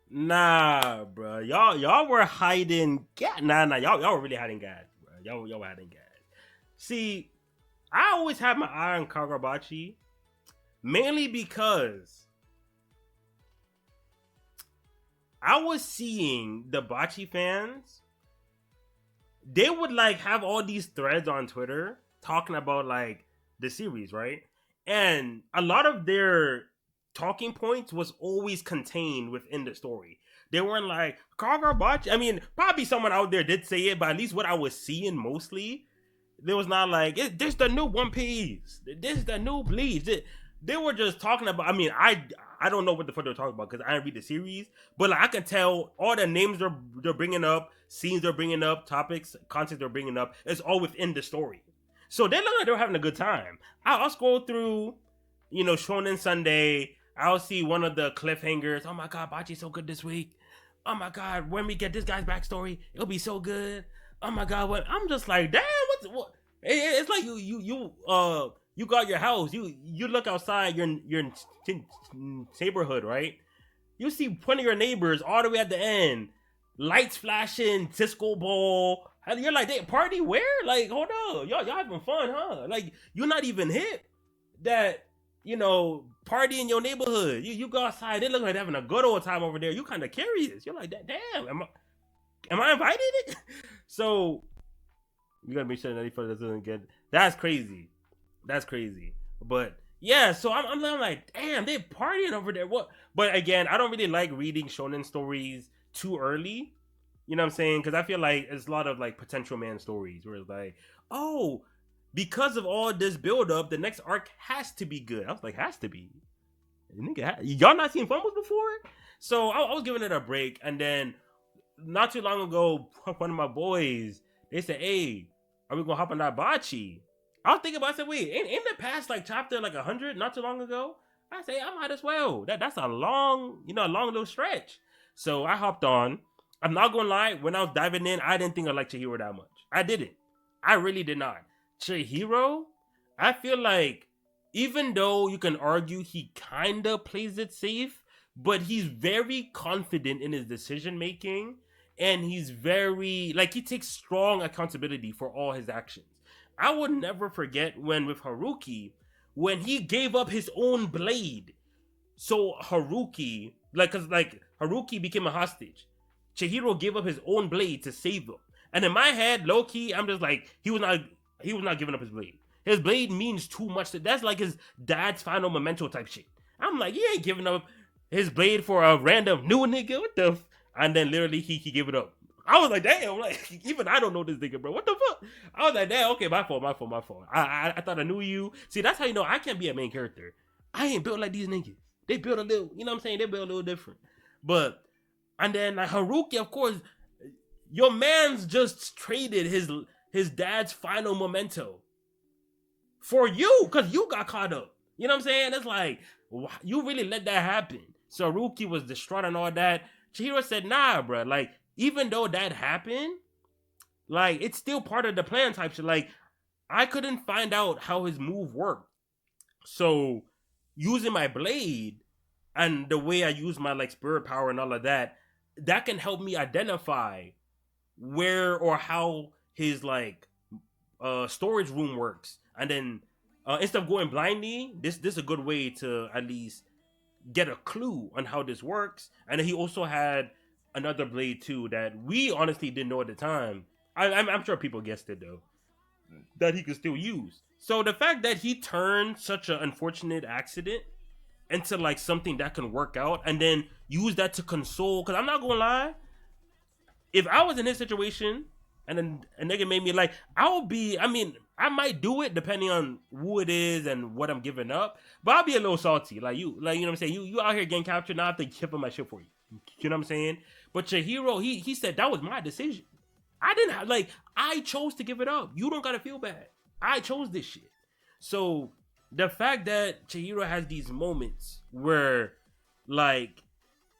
Nah, bro. Y'all were hiding. Nah. Y'all were really hiding gas, bro. Y'all were hiding gas. See, I always had my eye on Kagurabachi, mainly because I was seeing the Bachi fans. They would like have all these threads on Twitter talking about like the series, right? And a lot of their talking points was always contained within the story. They weren't like Kagurabachi. I mean, probably someone out there did say it, but at least what I was seeing mostly, there was not like this the new One Piece. This the new Bleach. They were just talking about. I mean, I don't know what the fuck they're talking about because I didn't read the series, but like, I can tell all the names they're bringing up, scenes they're bringing up, topics, content they're bringing up is all within the story. So they look like they're having a good time. I'll scroll through, Shonen Sunday. I'll see one of the cliffhangers. Oh my god, Bachi's so good this week. Oh my god, when we get this guy's backstory, it'll be so good. Oh my god, what? I'm just like, damn, what? It's like you got your house. You look outside your neighborhood, right? You see one of your neighbors all the way at the end, lights flashing, Cisco ball. And you're like, they party where? Like, hold on, y'all having fun, huh? Like, you're not even hip that party in your neighborhood. You go outside, they look like they're having a good old time over there. You kind of curious. You're like, damn, am I invited? So you gotta make sure that anybody doesn't get. That's crazy. That's crazy. But yeah, so I'm like, damn, they partying over there. What? But again, I don't really like reading shonen stories too early. You know what I'm saying? Because I feel like it's a lot of like potential man stories where it's like, oh, because of all this build up, the next arc has to be good. I was like, has to be. Nigga, y'all not seen Fumbles before? So I was giving it a break, and then not too long ago, one of my boys, they said, "Hey, are we gonna hop on that Bachi?" I was thinking about it, I said, wait, in the past like chapter like 100 not too long ago? I say I might as well. That's a long, a long little stretch. So I hopped on. I'm not gonna lie, when I was diving in, I didn't think I liked Chihiro that much. I didn't. I really did not. Chihiro, I feel like even though you can argue he kinda plays it safe, but he's very confident in his decision making, and he's very like he takes strong accountability for all his actions. I would never forget when with Haruki, when he gave up his own blade. So Haruki, cause Haruki became a hostage. Chihiro gave up his own blade to save him. And in my head, low key, I'm just like, he was not giving up his blade. His blade means too much. That's like his dad's final memento type shit. I'm like, he ain't giving up his blade for a random new nigga. What the? And then literally he gave it up. I was like, damn, like even I don't know this nigga, bro. What the fuck? I was like, damn, okay, my fault. I thought I knew you. See, that's how you know I can't be a main character. I ain't built like these niggas. They built a little, you know what I'm saying? They built a little different. But and then like Haruki, of course, your man's just traded his dad's final memento for you because you got caught up. You know what I'm saying? It's like you really let that happen. So Haruki was distraught and all that. Chihiro said, "Nah, bro. Like even though that happened, like it's still part of the plan type shit. Like I couldn't find out how his move worked, so using my blade and the way I use my like spirit power and all of that, that can help me identify where or how his like storage room works. And then instead of going blindly, this is a good way to at least get a clue on how this works. And then he also had another blade too that we honestly didn't know at the time. I'm sure people guessed it though, that he could still use. So the fact that he turned such an unfortunate accident into like something that can work out and then use that to console, because I'm not gonna lie, if I was in this situation and then a nigga made me like, I might do it depending on who it is and what I'm giving up, but I'll be a little salty. Like you know what I'm saying? You out here getting captured, now I have to chip on my shit for you. You know what I'm saying? But your hero, he said that was my decision. I didn't have, like, I chose to give it up. You don't gotta feel bad. I chose this shit. So the fact that Chihiro has these moments where, like,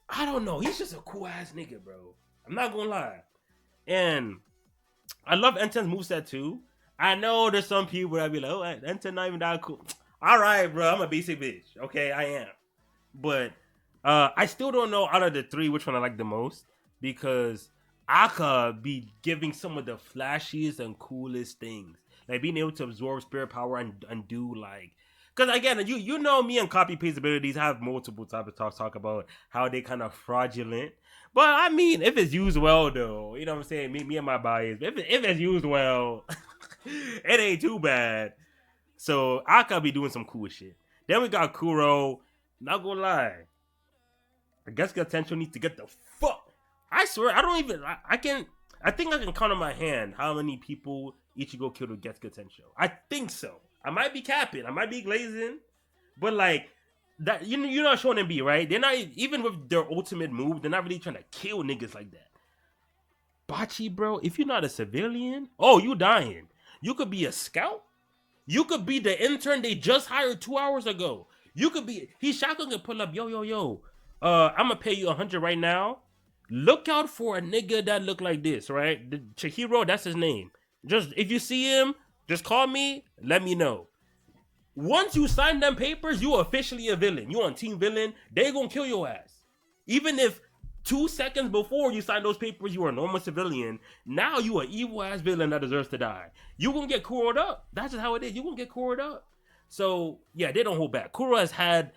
I don't know, he's just a cool ass nigga, bro. I'm not gonna lie. And I love Enten's moveset too. I know there's some people that be like, oh, Enten not even that cool. All right, bro, I'm a basic bitch. Okay, I am. But I still don't know out of the three which one I like the most because Aka be giving some of the flashiest and coolest things, like being able to absorb spirit power and do like. Because again, you know me and copy paste abilities have multiple types of talk about how they kind of fraudulent. But I mean, if it's used well, though, you know what I'm saying. Me and my bias. If it's used well, it ain't too bad. So Aka be doing some cool shit. Then we got Kuro. Not gonna lie, I guess Attention needs to get the fuck. I swear, I don't even. I can. I think I can count on my hand how many people Ichigo killed with Getsuga Tensho. I think so. I might be capping. I might be glazing. But like that, you're not showing them be right. They're not even with their ultimate move. They're not really trying to kill niggas like that. Bachi, bro, if you're not a civilian, oh, you dying. You could be a scout. You could be the intern they just hired 2 hours ago. You could be. He's shotgun can pull up. Yo. I'm gonna pay you 100 right now. Look out for a nigga that look like this, right? The Chihiro, that's his name. Just if you see him, just call me. Let me know. Once you sign them papers, you officially a villain. You on team villain. They gonna kill your ass. Even if 2 seconds before you sign those papers, you were a normal civilian. Now you an evil ass villain that deserves to die. You gonna get Kuro'd up. That's just how it is. You gonna get Kuro'd up. So yeah, they don't hold back. Kuro has had.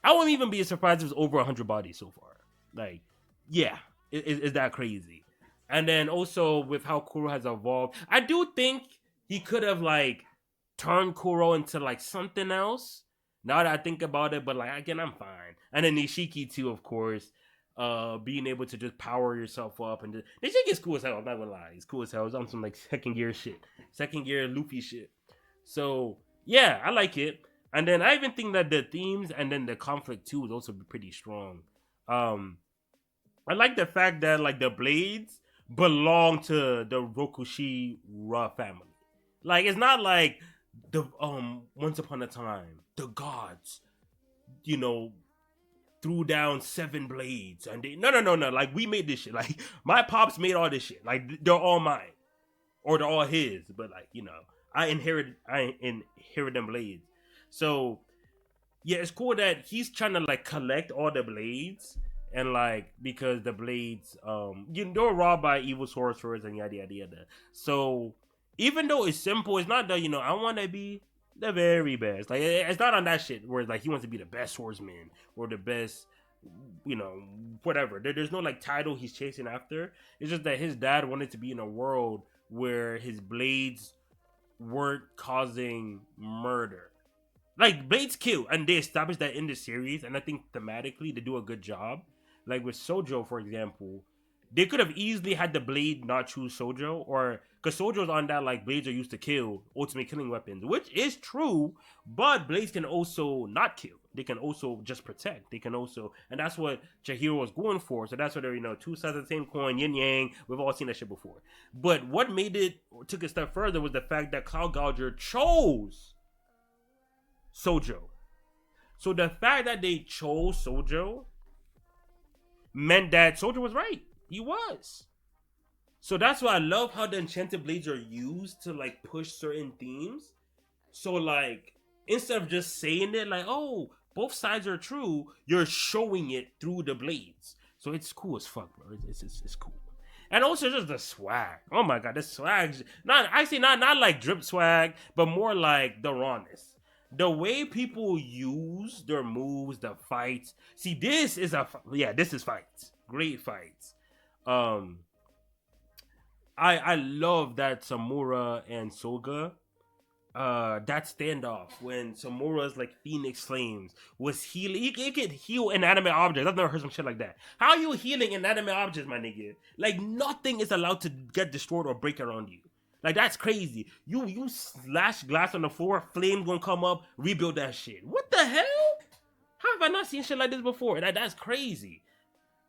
I wouldn't even be surprised if it's over 100 bodies so far. Like, yeah, it's that crazy. And then also with how Kuro has evolved, I do think he could have like turned Kuro into like something else. Now that I think about it, but like again, I'm fine. And then Nishiki too, of course. Being able to just power yourself up and Nishiki's cool as hell. I'm not gonna lie, he's cool as hell. He's on some like second gear Luffy shit. So yeah, I like it. And then I even think that the themes and then the conflict too is also pretty strong. I like the fact that like the blades belong to the Rokushira family. Like it's not like the once upon a time the gods, you know, threw down 7 blades and they no. Like we made this shit. Like my pops made all this shit. Like they're all mine. Or they're all his. But like, you know, I inherit them blades. So yeah, it's cool that he's trying to like collect all the blades and like because the blades they're robbed by evil sorcerers and yada yada yada. So even though it's simple, it's not that I want to be the very best. Like it's not on that shit where like he wants to be the best swordsman or the best, whatever. There's no like title he's chasing after. It's just that his dad wanted to be in a world where his blades weren't causing murder. Like blades kill, and they established that in the series, and I think thematically they do a good job. Like with Sojo, for example, they could have easily had the blade not choose Sojo, or because Sojo's on that like blades are used to kill, ultimate killing weapons, which is true, but blades can also not kill. They can also just protect. They can also, and that's what Chihiro was going for. So that's what they're, two sides of the same coin, yin yang. We've all seen that shit before. But what made it took a step further was the fact that Cloud Gouger chose Sojo. So the fact that they chose Sojo meant that Sojo was right. He was. So that's why I love how the enchanted blades are used to like push certain themes. So like instead of just saying it like, oh, both sides are true, you're showing it through the blades. So it's cool as fuck, bro. It's cool. And also just the swag. Oh my god, the swag. Not like drip swag, but more like the rawness. The way people use their moves, the fights. See, this is fights. Great fights. I love that Samura and Soga, that standoff when Samura's like Phoenix Flames was healing. He could heal inanimate objects. I've never heard some shit like that. How are you healing inanimate objects, my nigga? Like nothing is allowed to get destroyed or break around you. Like that's crazy. You slash glass on the floor, flame gonna come up, rebuild that shit. What the hell? How have I not seen shit like this before? That's crazy.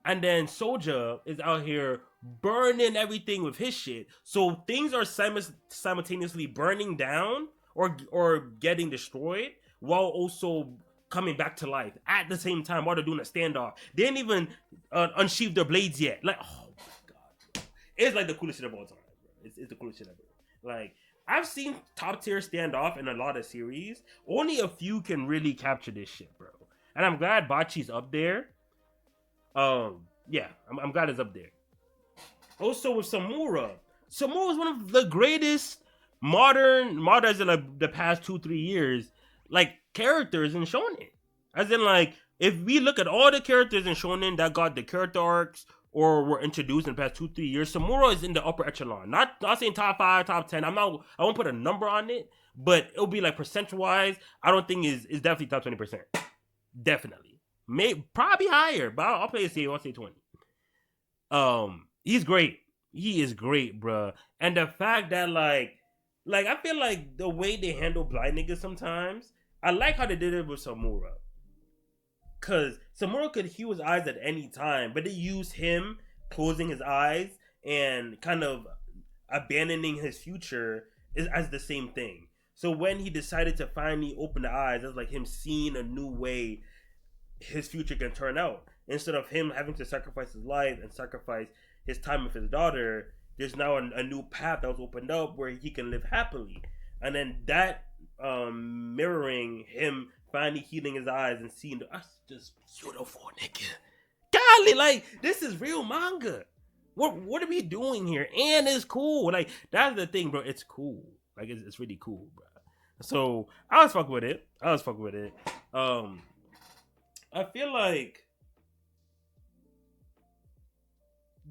And then Soja is out here burning everything with his shit. So things are simultaneously burning down or getting destroyed while also coming back to life at the same time while they're doing a standoff. They didn't even unsheath their blades yet. Like, oh my god. It's like the coolest shit of all time, bro. It's the coolest shit ever. Like, I've seen top tier standoff in a lot of series. Only a few can really capture this shit, bro. and I'm glad Bachi's up there. Yeah, I'm glad it's up there. Also with Samura, Samura is one of the greatest modern in like the past 2 3 years, like characters in Shonen. As in, like, if we look at all the characters in Shonen that got the character arcs or were introduced in the past 2 3 years, Samura is in the upper echelon. Not saying top five, top 10. I won't put a number on it, but it'll be like percentage wise. I don't think is definitely top 20%. Definitely, may probably higher, but I'll play it safe. I'll say 20. He's great. He is great, bruh. And the fact that like I feel like the way they handle blind niggas sometimes, I like how they did it with Samura. Cause Samura could heal his eyes at any time, but they use him closing his eyes and kind of abandoning his future as the same thing. So when he decided to finally open the eyes, it's like him seeing a new way his future can turn out. Instead of him having to sacrifice his life and sacrifice his time with his daughter, there's now a new path that was opened up where he can live happily. And then that mirroring him finally healing his eyes and seeing us just beautiful, nigga. Golly, like, this is real manga. What are we doing here? And it's cool. Like, that's the thing, bro. It's cool. Like, it's really cool, bro. So I was fucking with it. I feel like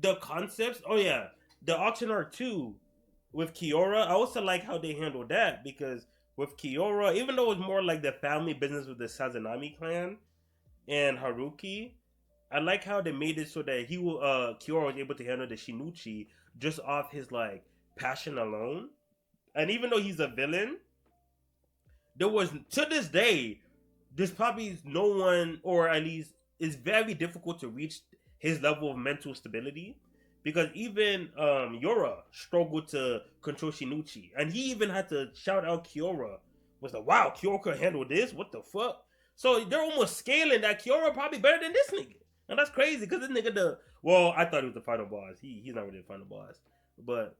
the concepts. Oh yeah, the auction arc too with Kiora. I also like how they handled that because with Kiora, even though it was more like the family business with the Sazanami clan and Haruki, I like how they made it so that Kiora was able to handle the Shinichi just off his like passion alone. And even though he's a villain, there was to this day, there's probably no one, or at least it's very difficult to reach his level of mental stability. Because even Yora struggled to control Shinichi. And he even had to shout out Kiora. Was like, wow, Kiora could handle this? What the fuck? So they're almost scaling that Kiora probably better than this nigga. And that's crazy, because this nigga well, I thought he was the final boss. He's not really the final boss. But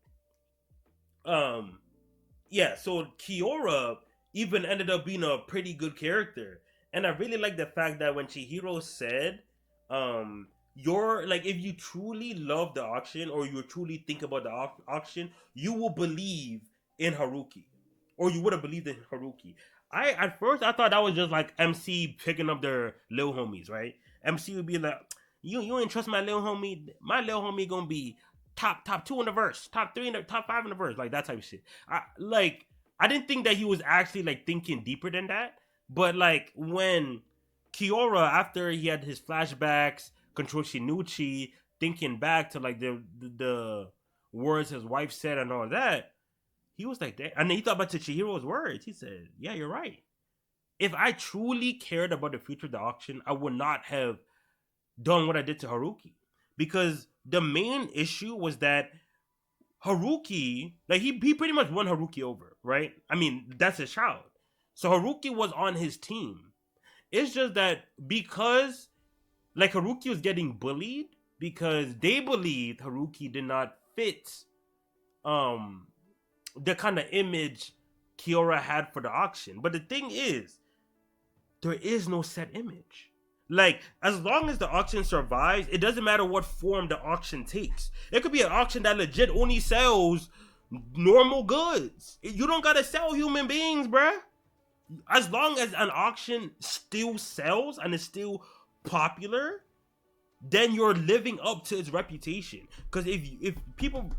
yeah, so Kiora even ended up being a pretty good character. And I really like the fact that when Chihiro said, you're like, if you truly love the auction or you truly think about the auction, you will believe in Haruki, or you would have believed in Haruki. At first I thought that was just like MC picking up their little homies, right? MC would be like, you ain't trust my little homie. My little homie gonna be top 2 in the verse, top 3 in the top 5 in the verse, like that type of shit. I didn't think that he was actually like thinking deeper than that. But like when Kiora, after he had his flashbacks, control Shinichi, thinking back to like the words his wife said and all that, he was like that. And then he thought about Chihiro's words. He said, yeah, you're right. If I truly cared about the future of the auction, I would not have done what I did to Haruki. Because the main issue was that Haruki, like he pretty much won Haruki over, right? I mean, that's his child. So Haruki was on his team. It's just that because like Haruki was getting bullied because they believed Haruki did not fit the kind of image Kiora had for the auction. But the thing is, there is no set image. Like, as long as the auction survives, it doesn't matter what form the auction takes. It could be an auction that legit only sells normal goods. You don't gotta sell human beings, bruh. As long as an auction still sells and is still popular, then you're living up to its reputation. Because if people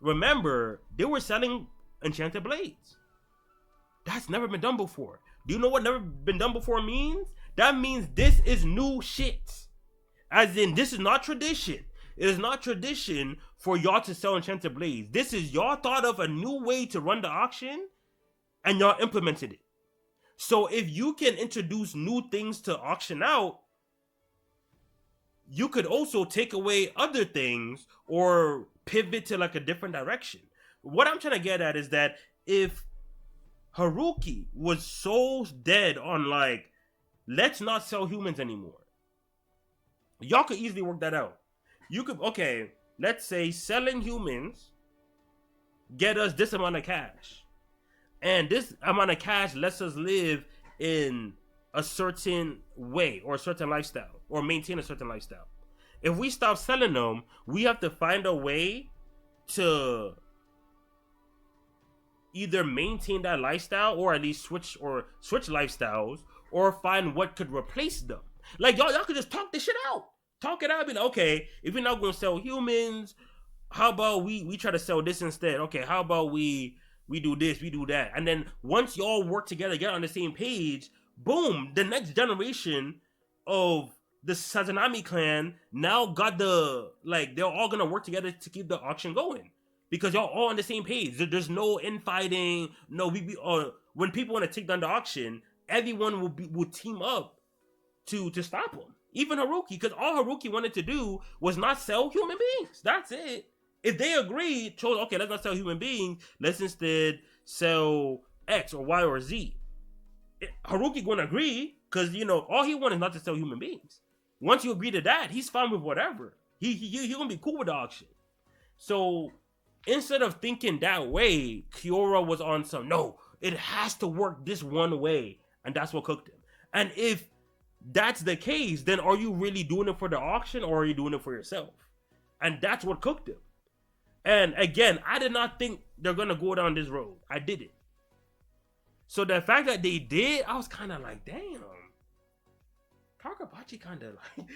remember, they were selling enchanted blades. That's never been done before. Do you know what never been done before means? That means this is new shit. As in, this is not tradition. It is not tradition for y'all to sell enchanted blades. This is y'all thought of a new way to run the auction, and y'all implemented it. So if you can introduce new things to auction out, you could also take away other things or pivot to like a different direction. What I'm trying to get at is that if Haruki was so dead on like, let's not sell humans anymore, y'all could easily work that out. You could, okay, let's say selling humans get us this amount of cash. And this amount of cash lets us live in a certain way or a certain lifestyle or maintain a certain lifestyle. If we stop selling them, we have to find a way to either maintain that lifestyle or at least switch lifestyles or find what could replace them. Like y'all could just talk this shit out. Talk it out. Be like, okay, if you're not gonna sell humans, how about we try to sell this instead? Okay, how about we do this, we do that, and then once y'all work together, get on the same page, boom, the next generation of the Sazanami clan now got the like they're all gonna work together to keep the auction going because y'all all on the same page. There's no infighting. No, when people want to take down the auction, everyone will team up to stop them. Even Haruki, because all Haruki wanted to do was not sell human beings. That's it. If they agreed, chose, okay, let's not sell human beings. Let's instead sell X or Y or Z. Haruki gonna agree because all he wants is not to sell human beings. Once you agree to that, he's fine with whatever. He gonna be cool with the auction. So instead of thinking that way, Kiora was on some no. It has to work this one way, and that's what cooked him. And if that's the case, then are you really doing it for the auction or are you doing it for yourself? And that's what cooked him. And again, I did not think they're gonna go down this road. I didn't. So the fact that they did, I was kind of like, damn. Kagurabachi kind of like,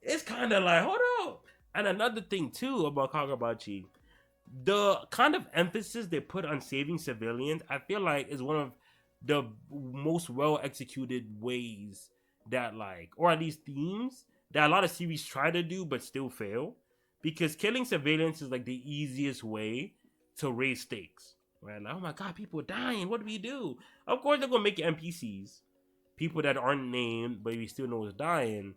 it's kind of like, hold up. And another thing too about Kagurabachi, the kind of emphasis they put on saving civilians, I feel like is one of the most well executed ways that or at least themes that a lot of series try to do but still fail. Because killing civilians is like the easiest way to raise stakes. Right? Like, oh my god, people are dying. What do we do? Of course they're gonna make NPCs. People that aren't named, but we still know is dying.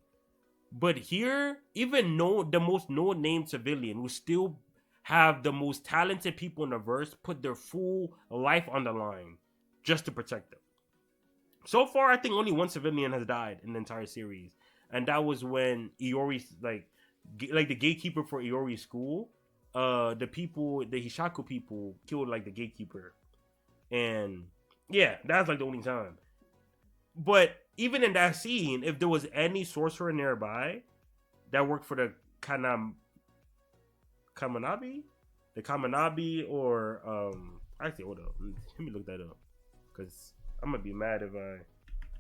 But here, even the most no-named civilian will still have the most talented people in the verse put their full life on the line just to protect them. So far, I think only one civilian has died in the entire series. And that was when Iori, like the gatekeeper for Iori's school, the Hishaku people killed like the gatekeeper. And yeah, that's like the only time. But even in that scene, if there was any sorcerer nearby that worked for the Kamanabi? The Kamanabi or actually hold up. Let me look that up. Cause I'm gonna be mad if I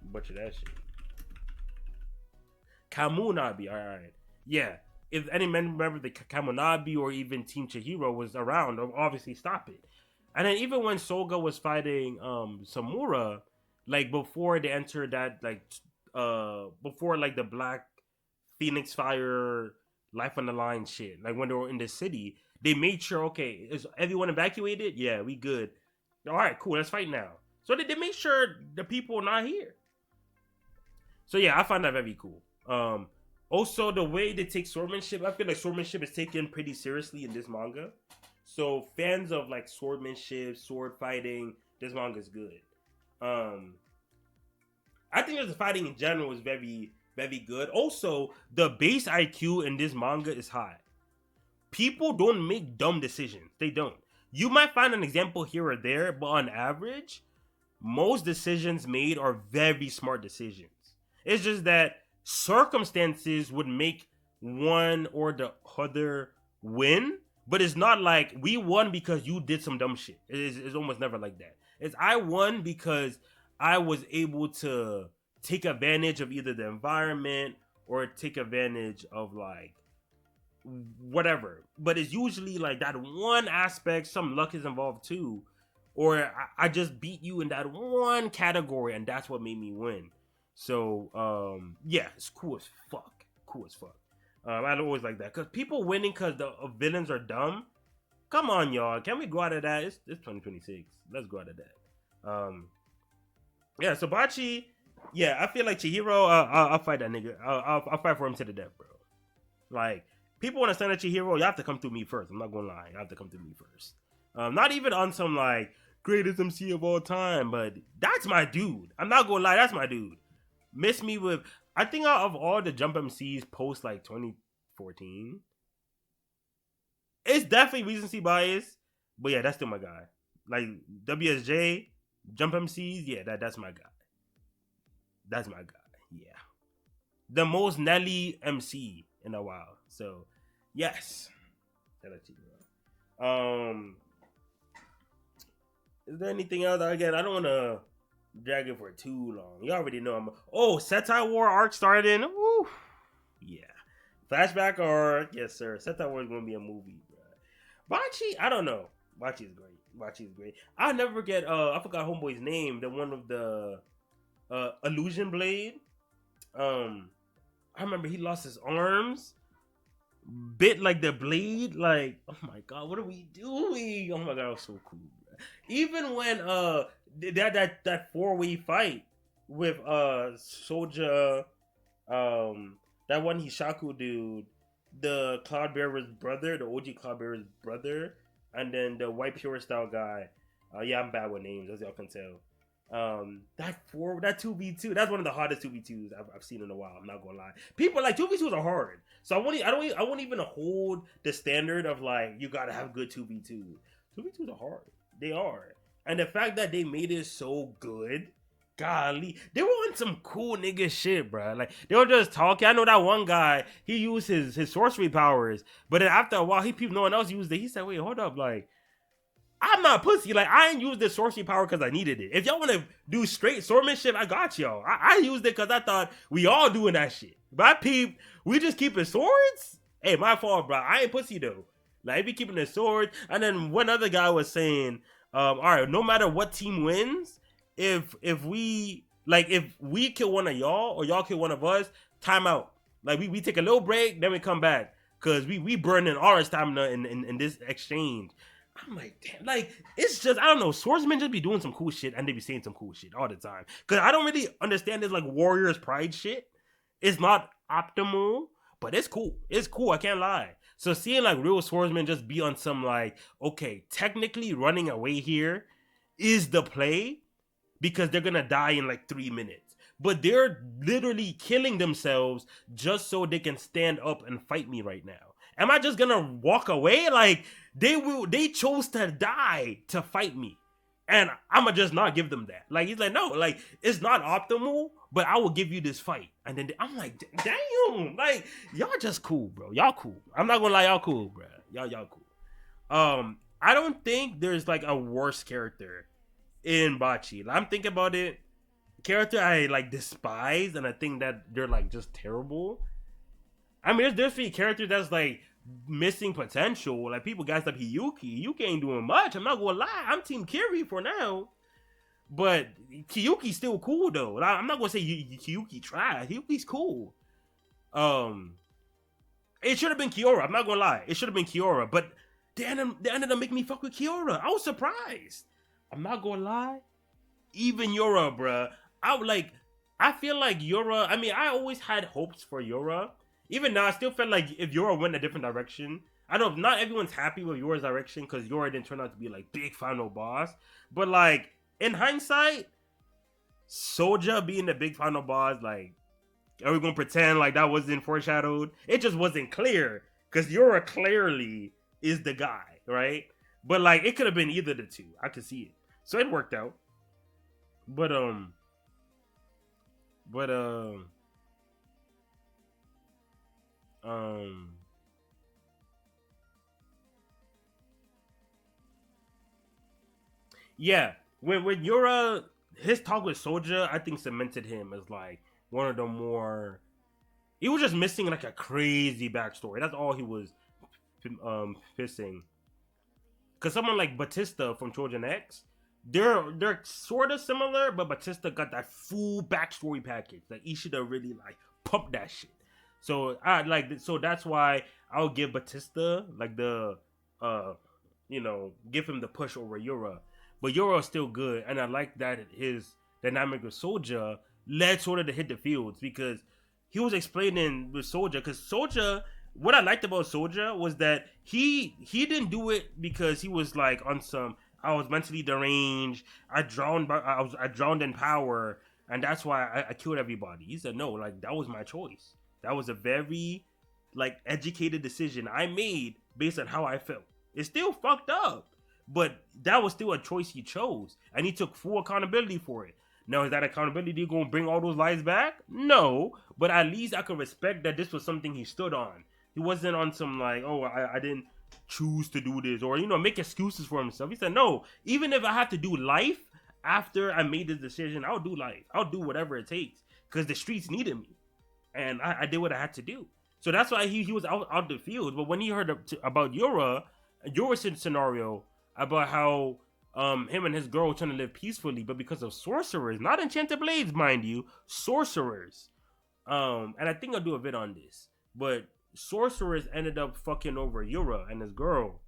butcher that shit. Kamunabi, alright. Yeah. If any member of the Kamunabi or even Team Chihiro was around, obviously stop it. And then even when Soga was fighting Samura, like before they entered that before like the Black Phoenix Fire Life on the Line shit, like when they were in the city, they made sure, okay, is everyone evacuated? Yeah, we good. Alright, cool, let's fight now. So they made sure the people are not here. So yeah, I find that very cool. Also, the way they take swordmanship, I feel like swordmanship is taken pretty seriously in this manga. So fans of like swordmanship, sword fighting, this manga is good. I think the fighting in general is very, very good. Also, the base IQ in this manga is high. People don't make dumb decisions. They don't. You might find an example here or there, but on average, most decisions made are very smart decisions. It's just that circumstances would make one or the other win, but it's not like we won because you did some dumb shit. It's almost never like that. It's I won because I was able to take advantage of either the environment or take advantage of like whatever. But it's usually like that one aspect, some luck is involved too. Or I just beat you in that one category and that's what made me win. So, yeah, it's cool as fuck. Cool as fuck. I always like that. Because people winning because the villains are dumb. Come on, y'all. Can we go out of that? It's 2026. Let's go out of that. Yeah, so Bachi, yeah, I feel like Chihiro, I'll fight that nigga. I'll fight for him to the death, bro. Like, people want to stand at Chihiro, you have to come through me first. I'm not going to lie. You have to come through me first. Not even on some, like, greatest MC of all time, but that's my dude. I'm not going to lie. That's my dude. Miss me with, I think out of all the Jump MCs post, like, 2014, it's definitely recency bias, but yeah, that's still my guy. Like, WSJ, Jump MCs, yeah, that's my guy. That's my guy. Yeah, the most Nelly MC in a while. So yes, shout out to you, bro. Is there anything else? Again, I don't want to drag it for too long. You already know I'm. Oh, Setai War arc starting. Woo. Yeah. Flashback arc. Yes, sir. Setai War is going to be a movie, bro. Bachi, I don't know. Bachi's great. Bachi's great. I'll never forget, I forgot Homeboy's name. The one with the illusion blade. I remember he lost his arms. Bit like the blade. Like, oh my god, what are we doing? Oh my god, that was so cool, bro. Even when that four-way fight with Soja, that one Hishaku dude, the Cloudbearer's brother, the OG Cloudbearer's brother, and then the White Pure style guy. Yeah, I'm bad with names, as y'all can tell. That 2v2, that's one of the hardest 2v2s I've seen in a while. I'm not gonna lie. People like 2v2s are hard, so I won't even hold the standard of like you gotta have good 2v2s. 2v2s are hard. They are, and the fact that they made it so good. Golly, they were on some cool nigga shit, bro. Like they were just talking. I know that one guy, he used his sorcery powers, but then after a while, no one else used it. He said, "Wait, hold up, like I'm not pussy. Like I ain't used this sorcery power because I needed it. If y'all want to do straight swordmanship, I got y'all. I used it because I thought we all doing that shit. But I peeped, we just keeping swords. Hey, my fault, bro. I ain't pussy though. Like I be keeping the swords. And then one other guy was saying, all right, no matter what team wins, if we kill one of y'all or y'all kill one of us, time out. Like we take a little break, then we come back because we burning all our stamina in this exchange. I'm like, damn, like it's just I don't know. Swordsmen just be doing some cool shit and they be saying some cool shit all the time. Cause I don't really understand this like warriors pride shit. It's not optimal, but it's cool. It's cool. I can't lie. So seeing like real swordsmen just be on some like, okay, technically running away here is the play because they're gonna die in like 3 minutes. But they're literally killing themselves just so they can stand up and fight me right now. Am I just gonna walk away? Like they chose to die to fight me. And I'ma just not give them that. Like he's like, no, like it's not optimal, but I will give you this fight. And then I'm like, damn, like y'all just cool, bro. Y'all cool. I'm not gonna lie, y'all cool, bro. Y'all cool. I don't think there's like a worse character in Bachi. I'm thinking about it. Character I like despise, and I think that they're like just terrible. I mean, there's three characters that's like missing potential. Like people guys like Hiyuki. Hiyuki ain't doing much. I'm not gonna lie. I'm Team Kiri for now. But Hiyuki's still cool though. I'm not gonna say Hiyuki trash. Hiyuki's cool. It should have been Kiora. I'm not gonna lie. It should have been Kiora. But they ended up making me fuck with Kiora. I was surprised. I'm not gonna lie. Even Yora, bruh. I feel like Yora. I mean, I always had hopes for Yora. Even now, I still felt like if Yora went a different direction, I know not everyone's happy with Yora's direction because Yora didn't turn out to be like big final boss. But like in hindsight, Soja being the big final boss, like are we gonna pretend like that wasn't foreshadowed? It just wasn't clear because Yora clearly is the guy, right? But like it could have been either the two. I could see it, so it worked out. But yeah, when Yura his talk with Soja, I think cemented him as like one of the more. He was just missing like a crazy backstory. That's all he was missing. Cause someone like Batista from Trojan X, they're sort of similar, but Batista got that full backstory package. Like he should have really like pumped that shit. So that's why I'll give Batista like the give him the push over Yura. But Yura's still good, and I like that his dynamic with Soja led sort of to hit the fields because he was explaining with Soja. Because Soja, what I liked about Soja was that he didn't do it because he was like on some I was mentally deranged. I drowned in power, and that's why I killed everybody. He said no, like that was my choice. That was a very like educated decision I made based on how I felt. It's still fucked up, but that was still a choice he chose, and he took full accountability for it. Now, is that accountability going to bring all those lives back? No, but at least I could respect that this was something he stood on. He wasn't on some like, oh, I didn't choose to do this, or make excuses for himself. He said, no, even if I have to do life after I made this decision, I'll do life. I'll do whatever it takes because the streets needed me, and I did what I had to do. So that's why he was out the field. But when he heard about Yora's scenario about how him and his girl were trying to live peacefully, but because of sorcerers, not enchanted blades, mind you, sorcerers. And I think I'll do a vid on this, but sorcerers ended up fucking over Yura and his girl.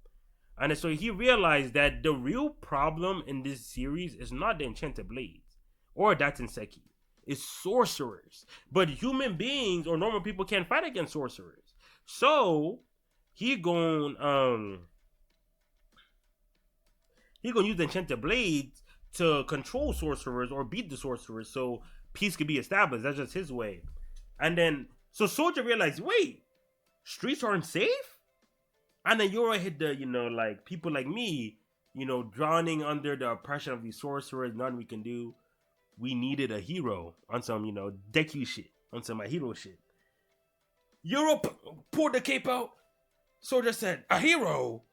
And so he realized that the real problem in this series is not the enchanted blades or Datinseki. It's sorcerers. But human beings or normal people can't fight against sorcerers. So he gonna use the enchanted blades to control sorcerers or beat the sorcerers so peace could be established. That's just his way. And then so Soldier realized, wait, streets aren't safe? And then Yura hit the, like people like me, drowning under the oppression of these sorcerers, nothing we can do. We needed a hero on some, Deku shit, on some hero shit. Yura pulled the cape out. Soldier said, a hero?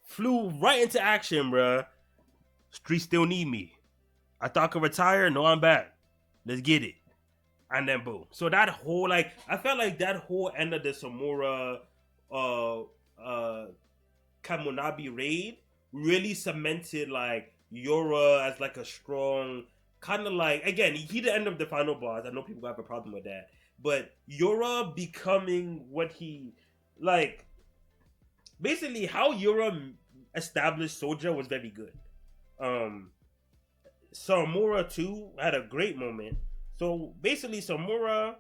Flew right into action, bruh. Streets still need me. I thought I could retire. No, I'm back. Let's get it. And then boom. So that whole, I felt like that whole end of the Samura Kamunabi raid really cemented Yura as a strong kind of again, he didn't end up the final boss. I know people have a problem with that, but Yura becoming what he basically how Yura established Soldier was very good. Samura too had a great moment. So basically Samura,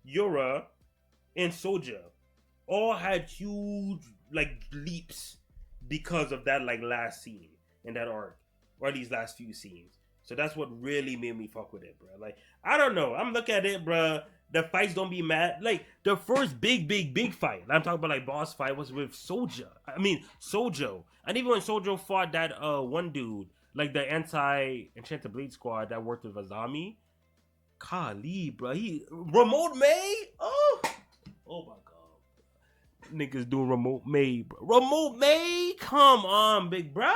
Yura, and Soldier all had huge leaps because of that last scene in that arc, or these last few scenes. So that's what really made me fuck with it, bro. I don't know. I'm looking at it, bro. The fights don't be mad. The first big fight, I'm talking about boss fight, was with Sojo. And even when Sojo fought that one dude, the anti-Enchanted Blade squad that worked with Azami, Kali, bro. Remote May? Oh my god. Niggas doing Remote May, bro. Remote May? Come on, big bruh.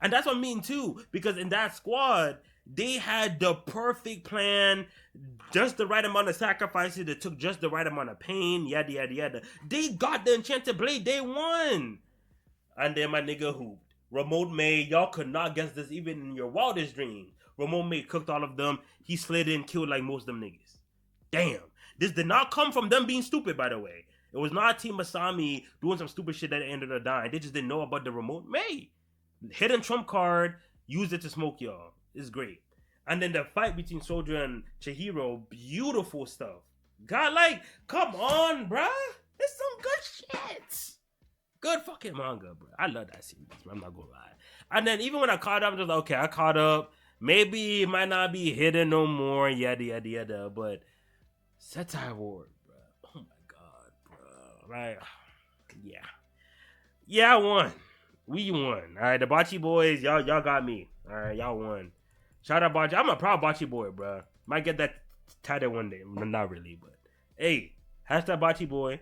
And that's what I mean too, because in that squad, they had the perfect plan, just the right amount of sacrifices, that took just the right amount of pain, yada yada yada. They got the Enchanted Blade, they won. And then my nigga hooped. Remote May, y'all could not guess this even in your wildest dreams. Remote May cooked all of them. He slid in, killed most of them niggas. Damn. This did not come from them being stupid, by the way. It was not Team Masami doing some stupid shit that ended up dying. They just didn't know about the Remote May. Hidden trump card, used it to smoke y'all. It's great. And then the fight between Soldier and Chihiro, beautiful stuff. God, come on, bruh. It's some good shit. Good fucking manga, bro. I love that series, bro. I'm not gonna lie. And then even when I caught up, I'm just okay, I caught up. Maybe it might not be hidden no more, yada yada yada. But Setai Ward, bro. Oh my god, bro. Yeah, I won. We won. All right, the Bachi boys, y'all got me. All right, y'all won. Shout out Bachi. I'm a proud Bachi boy, bro. Might get that tatted one day. Not really, but hey, hashtag Bachi boy.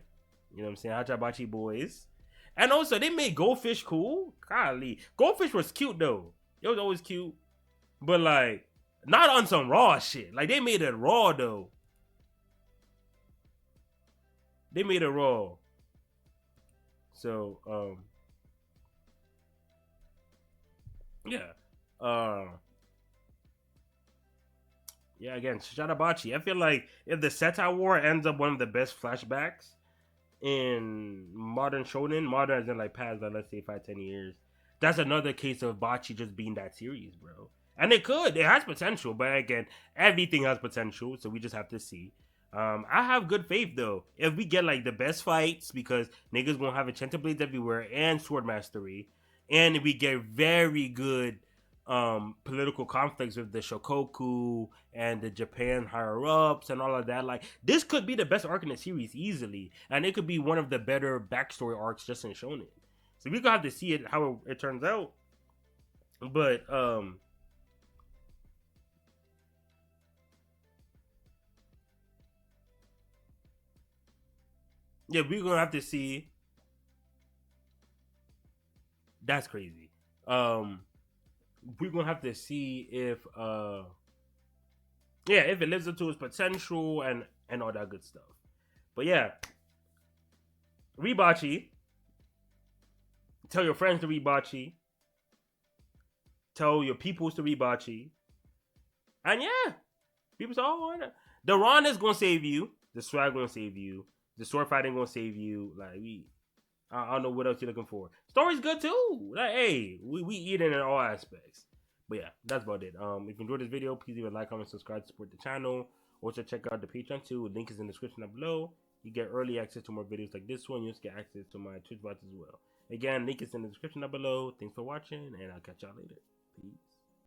You know what I'm saying? Hashtag Bachi boys. And also, they made Goldfish cool. Golly. Goldfish was cute, though. It was always cute. But, not on some raw shit. They made it raw, though. They made it raw. So, yeah. Yeah, again, Shadabachi. I feel like if the Setai War ends up one of the best flashbacks in modern shonen, modern as in past, let's say 5-10 years, that's another case of Bachi just being that series, bro. And it has potential, but again, everything has potential, so we just have to see. I have good faith though. If we get the best fights, because niggas gonna have enchanted blades everywhere and sword mastery, and if we get very good political conflicts with the Shokoku and the Japan higher ups and all of that, this could be the best arc in the series easily, and it could be one of the better backstory arcs just in shonen. So we gonna have to see it how it turns out. But Yeah, we're gonna have to see. That's crazy. Um, we're gonna have to see if yeah, if it lives up to its potential and all that good stuff. But yeah, Rebachi. Tell your friends to Rebachi. Tell your peoples to Rebachi. And yeah, people say, oh, the Ron is gonna save you. The swag gonna save you. The sword fighting gonna save you. Like I don't know what else you're looking for. Story's good too. Like, hey, we eat it in all aspects. But yeah, that's about it. If you enjoyed this video, please leave a like, comment, subscribe, support the channel. Also check out the Patreon too. Link is in the description down below. You get early access to more videos like this one. You just get access to my Twitch bots as well. Again, link is in the description down below. Thanks for watching, and I'll catch y'all later. Peace.